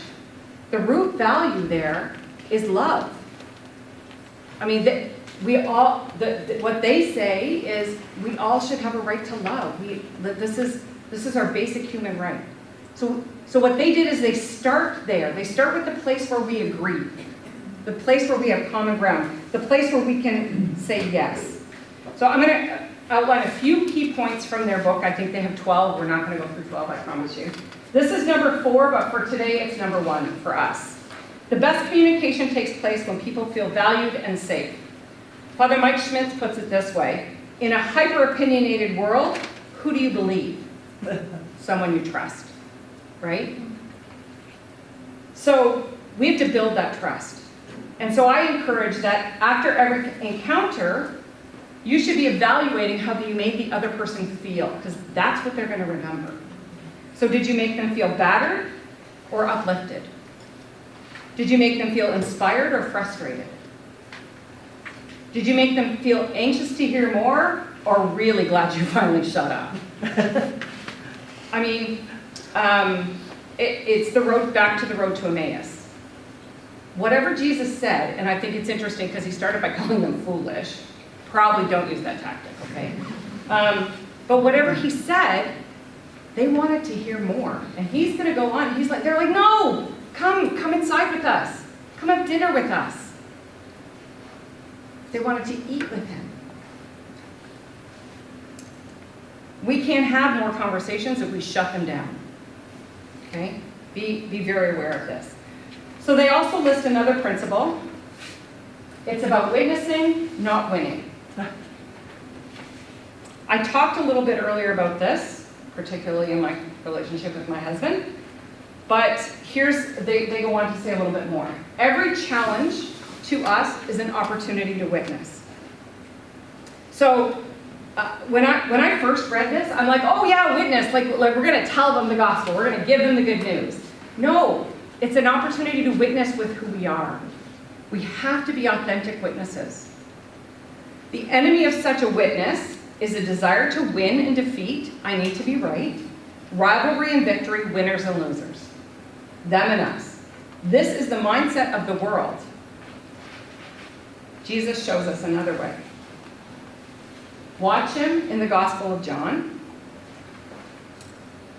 the root value there is love. I mean, what they say is we all should have a right to love. This is our basic human right. So what they did is they start there. They start with the place where we agree, the place where we have common ground, the place where we can say yes. So I'm going to outline a few key points from their book. I think they have 12. We're not going to go through 12, I promise you. This is number 4, but for today it's number 1 for us. The best communication takes place when people feel valued and safe. Father Mike Schmitz puts it this way: in a hyper-opinionated world, who do you believe? Someone you trust, right? So we have to build that trust. And so I encourage that after every encounter, you should be evaluating how you made the other person feel, because that's what they're going to remember. So did you make them feel battered or uplifted? Did you make them feel inspired or frustrated? Did you make them feel anxious to hear more or really glad you finally shut up? I mean, it's the road back to the road to Emmaus. Whatever Jesus said, and I think it's interesting because he started by calling them foolish. Probably don't use that tactic, okay? But whatever he said, they wanted to hear more. And he's going to go on. They're like, no, come inside with us. Come have dinner with us. They wanted to eat with him. We can't have more conversations if we shut them down. Okay? Be very aware of this. So they also list another principle. It's about witnessing, not winning. I talked a little bit earlier about this. particularly in my relationship with my husband. But they go on to say a little bit more. Every challenge to us is an opportunity to witness. So when I first read this, I'm like, oh yeah, witness, like we're going to tell them the gospel, we're going to give them the good news. No, it's an opportunity to witness with who we are. We have to be authentic witnesses. The enemy of such a witness is a desire to win and defeat, I need to be right, rivalry and victory, winners and losers. Them and us. This is the mindset of the world. Jesus shows us another way. Watch him in the Gospel of John.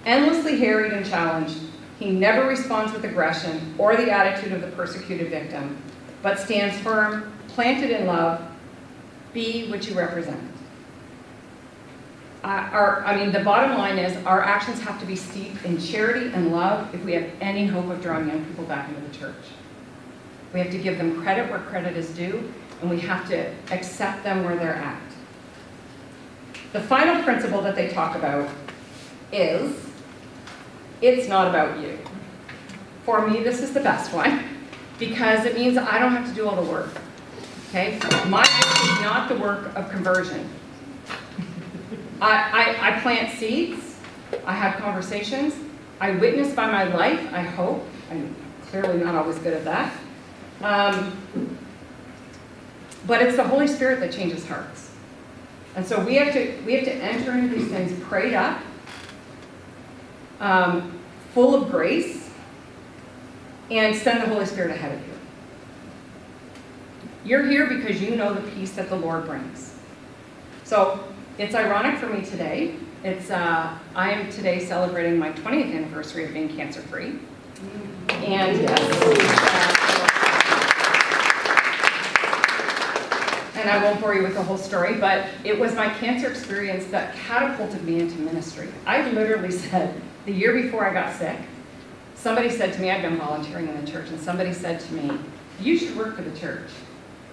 Endlessly harried and challenged, he never responds with aggression or the attitude of the persecuted victim, but stands firm, planted in love. Be what you represent. The bottom line is our actions have to be steeped in charity and love if we have any hope of drawing young people back into the church. We have to give them credit where credit is due, and we have to accept them where they're at. The final principle that they talk about is, it's not about you. For me, this is the best one, because it means I don't have to do all the work. Okay? My work is not the work of conversion. I plant seeds, I have conversations, I witness by my life, I hope. I'm clearly not always good at that. But it's the Holy Spirit that changes hearts. And so we have to enter into these things prayed up, full of grace, and send the Holy Spirit ahead of you. You're here because you know the peace that the Lord brings. So it's ironic for me today. I am today celebrating my 20th anniversary of being cancer-free. And and I won't bore you with the whole story, but it was my cancer experience that catapulted me into ministry. I literally said, the year before I got sick, somebody said to me, I'd been volunteering in the church, and somebody said to me, you should work for the church.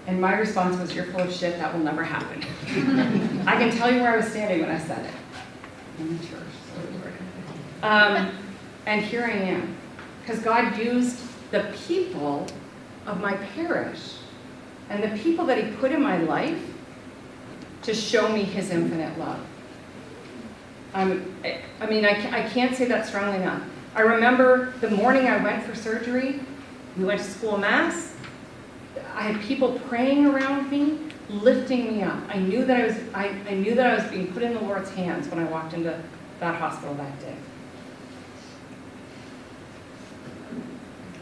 And my response was, you're full of shit, that will never happen. I can tell you where I was standing when I said it. In the church. And here I am. Because God used the people of my parish and the people that he put in my life to show me his infinite love. I can't say that strongly enough. I remember the morning I went for surgery, we went to school mass, I had people praying around me, lifting me up. I knew that I was being put in the Lord's hands when I walked into that hospital that day.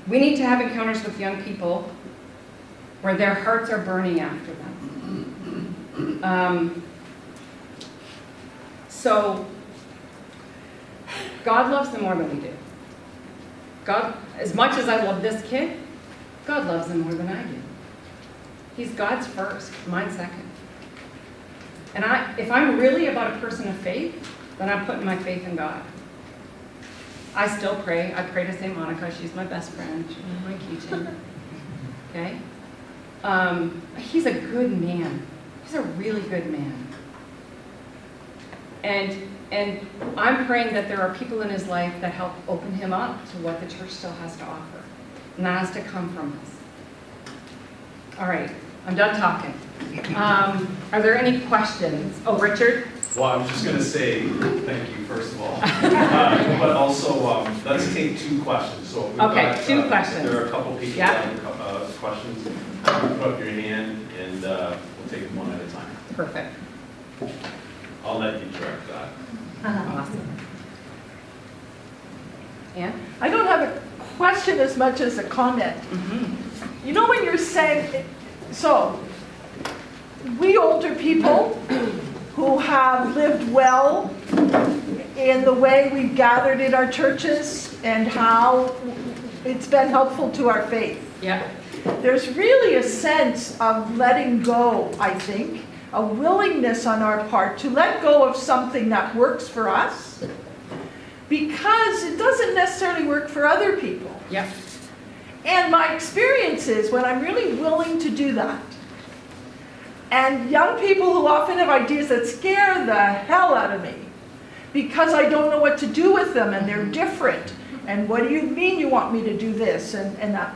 We need to have encounters with young people where their hearts are burning after them. So God loves them more than we do. God, as much as I love this kid, God loves them more than I do. He's God's first, mine second. And if I'm really about a person of faith, then I'm putting my faith in God. I still pray. I pray to St. Monica. She's my best friend. She's my keychain. Okay? He's a good man. He's a really good man. And I'm praying that there are people in his life that help open him up to what the church still has to offer. And that has to come from us. All right, I'm done talking. Are there any questions? Oh, Richard? Well, I was just going to say thank you, first of all. But also, let's take two questions. So we've got, two questions. There are a couple people that have questions. Put up your hand, and we'll take them one at a time. Perfect. I'll let you direct that. Awesome. Ann? I don't have a question as much as a comment. Mm-hmm. You know when you're saying, so, we older people who have lived well in the way we've gathered in our churches and how it's been helpful to our faith. Yeah. There's really a sense of letting go, I think, a willingness on our part to let go of something that works for us because it doesn't necessarily work for other people. Yep. And my experience is when I'm really willing to do that, and young people who often have ideas that scare the hell out of me, because I don't know what to do with them, and they're different. And what do you mean you want me to do this and that?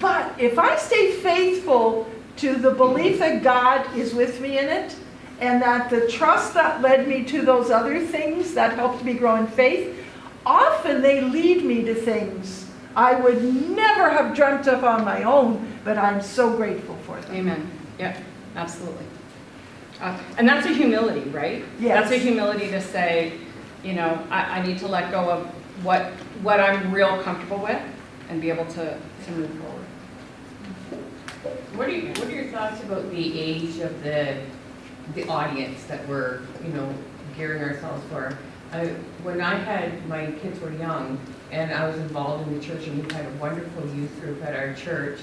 But if I stay faithful to the belief that God is with me in it, and that the trust that led me to those other things that helped me grow in faith, often they lead me to things I would never have dreamt of on my own, but I'm so grateful for them. Amen. Yep, absolutely. And that's a humility, right? Yes. That's a humility to say, you know, I need to let go of what I'm real comfortable with and be able to move forward. What are your thoughts about the age of the audience that we're, you know, gearing ourselves for? When my kids were young and I was involved in the church, and we had a wonderful youth group at our church,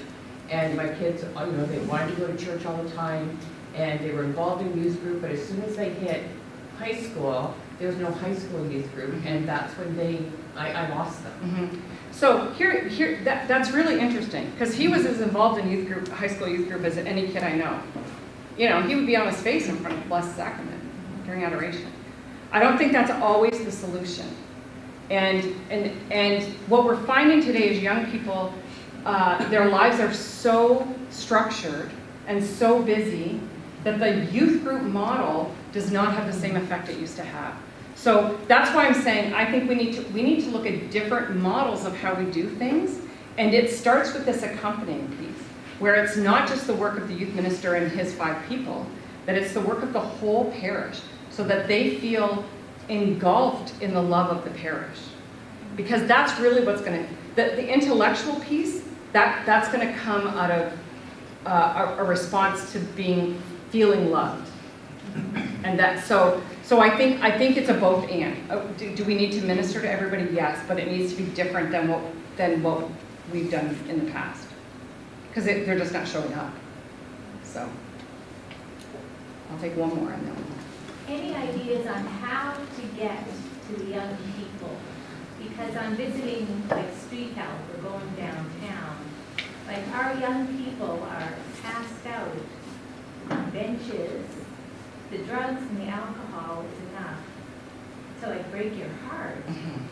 and my kids, you know, they wanted to go to church all the time, and they were involved in youth group, but as soon as they hit high school, there was no high school youth group, and that's when I lost them. Mm-hmm. So that's really interesting, because he was as involved in youth group, high school youth group, as any kid I know. You know, he would be on his face in front of the Blessed Sacrament during adoration. I don't think that's always the solution. And what we're finding today is young people, their lives are so structured and so busy that the youth group model does not have the same effect it used to have. So that's why I'm saying I think we need to look at different models of how we do things, and it starts with this accompanying piece, where it's not just the work of the youth minister and his 5 people, that it's the work of the whole parish, so that they feel engulfed in the love of the parish. Because that's really what's going to, the intellectual piece, that's going to come out of a response to feeling loved. And that, so I think it's a both and. Do we need to minister to everybody? Yes, but it needs to be different than what we've done in the past. Because they're just not showing up. So I'll take one more and then. Any ideas on how to get to the young people? Because I'm visiting like street health or going downtown. Like our young people are passed out on benches. The drugs and the alcohol is enough to like break your heart. Mm-hmm.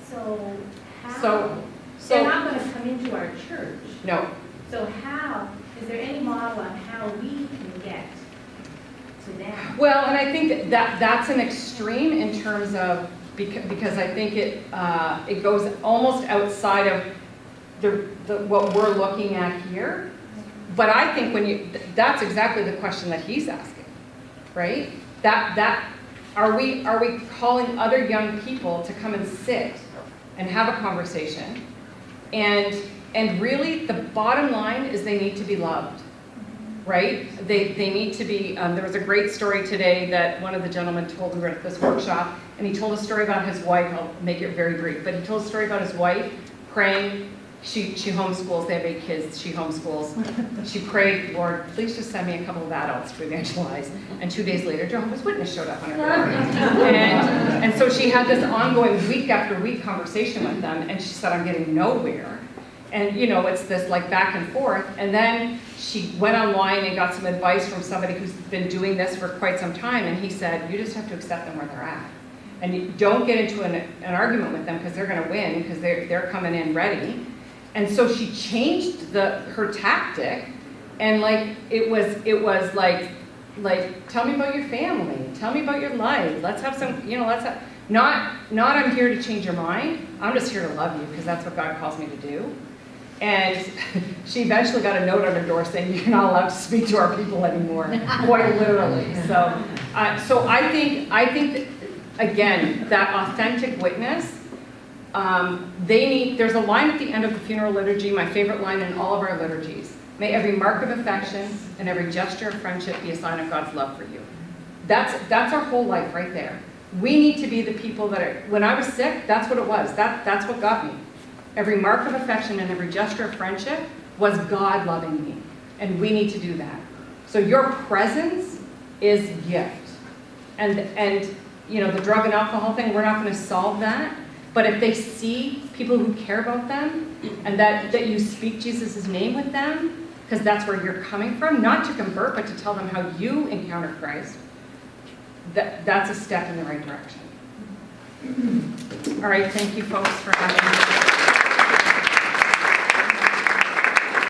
So how? So they're not going to come into our church. No. So how? Is there any model on how we can get to them? Well, and I think that's an extreme in terms of, because I think it goes almost outside of what we're looking at here. But I think that's exactly the question that he's asking, right? That are we calling other young people to come and sit and have a conversation, and really the bottom line is they need to be loved. Right? They need to be, there was a great story today that one of the gentlemen told. We were at this workshop, and he told a story about his wife. I'll make it very brief, but he told a story about his wife praying. She homeschools, they have 8 kids, she homeschools. She prayed, Lord, please just send me a couple of adults to evangelize. And 2 days later, Jehovah's Witness showed up on her door. And so she had this ongoing week after week conversation with them, and she said, I'm getting nowhere. And you know, it's this like back and forth. And then she went online and got some advice from somebody who's been doing this for quite some time. And he said, you just have to accept them where they're at. And you don't get into an argument with them because they're going to win, because they're coming in ready. And so she changed her tactic. And like, it was like, tell me about your family. Tell me about your life. Let's have some, you know, not I'm here to change your mind. I'm just here to love you because that's what God calls me to do. And she eventually got a note on her door saying, you're not allowed to speak to our people anymore, quite literally. So I think that, again, that authentic witness, there's a line at the end of the funeral liturgy, my favorite line in all of our liturgies. May every mark of affection and every gesture of friendship be a sign of God's love for you. That's our whole life right there. We need to be the people that are, when I was sick, that's what it was. That's what got me. Every mark of affection and every gesture of friendship was God loving me. And we need to do that. So your presence is a gift. And you know, the drug and alcohol thing, we're not going to solve that. But if they see people who care about them and that you speak Jesus' name with them, because that's where you're coming from, not to convert, but to tell them how you encounter Christ, that's a step in the right direction. All right, thank you folks for having me.